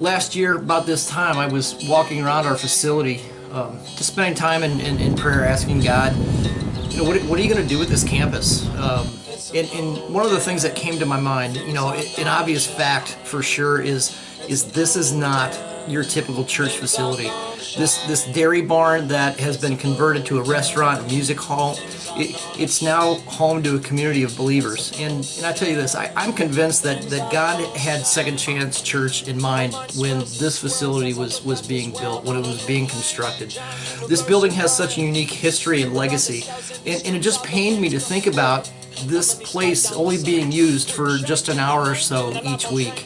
Last year, about this time, I was walking around our facility, just spending time in prayer, asking God, what are you going to do with this campus? And one of the things that came to my mind, an obvious fact for sure is this is not your typical church facility. This dairy barn that has been converted to a restaurant, a music hall, it's now home to a community of believers. And I tell you this, I'm convinced that God had Second Chance Church in mind when this facility was being built, when it was being constructed. This building has such a unique history and legacy, and it just pained me to think about this place only being used for just an hour or so each week.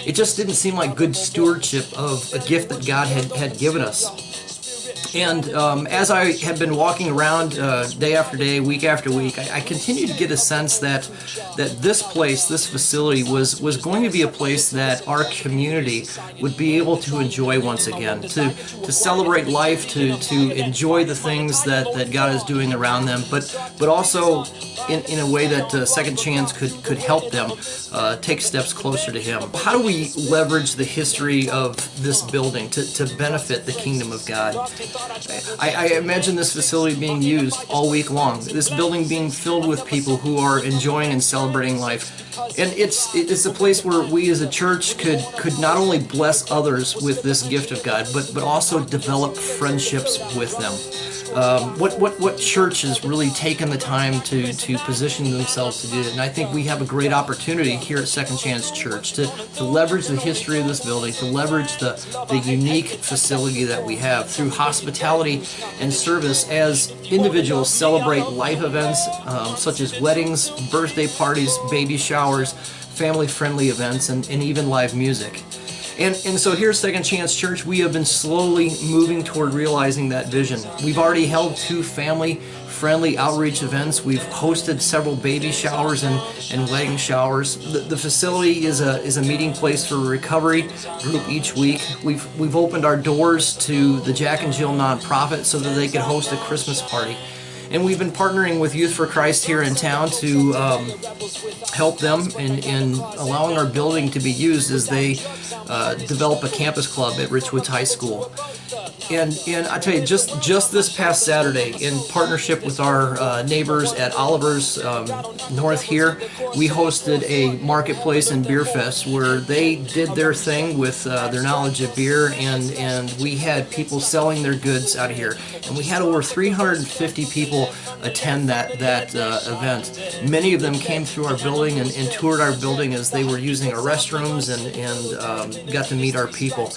It just didn't seem like good stewardship of a gift that God had given us. And as I had been walking around day after day, week after week, I continued to get a sense that this place, this facility, was going to be a place that our community would be able to enjoy once again, to celebrate life, to enjoy the things that God is doing around them, but also in a way that Second Chance could help them take steps closer to Him. How do we leverage the history of this building to benefit the kingdom of God? I imagine this facility being used all week long, this building being filled with people who are enjoying and celebrating life. And it's a place where we as a church could not only bless others with this gift of God, but also develop friendships with them. What church has really taken the time to position themselves to do it? And I think we have a great opportunity here at Second Chance Church to leverage the history of this building, to leverage the unique facility that we have through hospitality and service as individuals celebrate life events such as weddings, birthday parties, baby showers, family-friendly events, and even live music. And so here at Second Chance Church, we have been slowly moving toward realizing that vision. We've already held 2 family-friendly outreach events. We've hosted several baby showers and wedding showers. The facility is a meeting place for a recovery group each week. We've opened our doors to the Jack and Jill nonprofit so that they could host a Christmas party. And we've been partnering with Youth for Christ here in town to help them in allowing our building to be used as they develop a campus club at Richwoods High School. And I tell you, just this past Saturday, in partnership with our neighbors at Oliver's North here, we hosted a marketplace and beer fest where they did their thing with their knowledge of beer, and we had people selling their goods out of here. And we had over 350 people attend that event. Many of them came through our building and toured our building as they were using our restrooms and got to meet our people.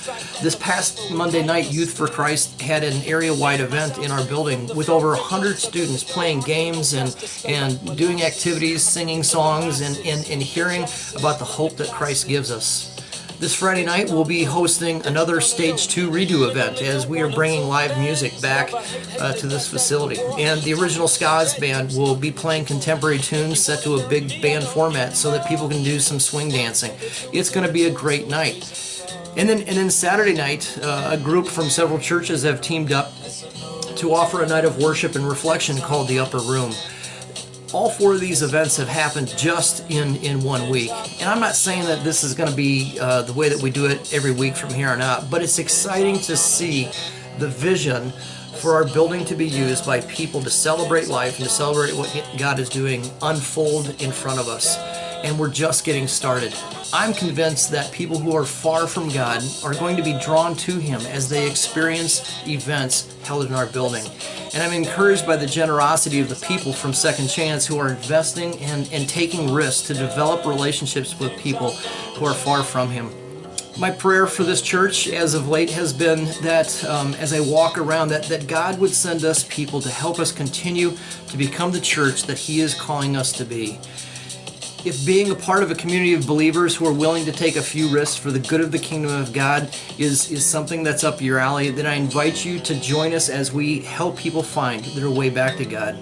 This past Monday night, Youth for Christ had an area-wide event in our building with over 100 students playing games and doing activities, singing songs, and hearing about the hope that Christ gives us. This Friday night, we'll be hosting another Stage 2 redo event as we are bringing live music back to this facility. And the original Ska's band will be playing contemporary tunes set to a big band format so that people can do some swing dancing. It's going to be a great night. And then Saturday night, a group from several churches have teamed up to offer a night of worship and reflection called The Upper Room. All 4 of these events have happened just in 1 week. And I'm not saying that this is going to be the way that we do it every week from here on out, but it's exciting to see the vision for our building to be used by people to celebrate life and to celebrate what God is doing unfold in front of us. And we're just getting started. I'm convinced that people who are far from God are going to be drawn to Him as they experience events held in our building. And I'm encouraged by the generosity of the people from Second Chance who are investing and taking risks to develop relationships with people who are far from Him. My prayer for this church as of late has been that as I walk around, that God would send us people to help us continue to become the church that He is calling us to be. If being a part of a community of believers who are willing to take a few risks for the good of the kingdom of God is something that's up your alley, then I invite you to join us as we help people find their way back to God.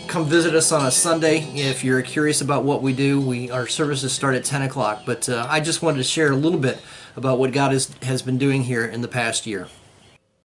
Come visit us on a Sunday if you're curious about what we do. Our services start at 10 o'clock, but I just wanted to share a little bit about what God has been doing here in the past year.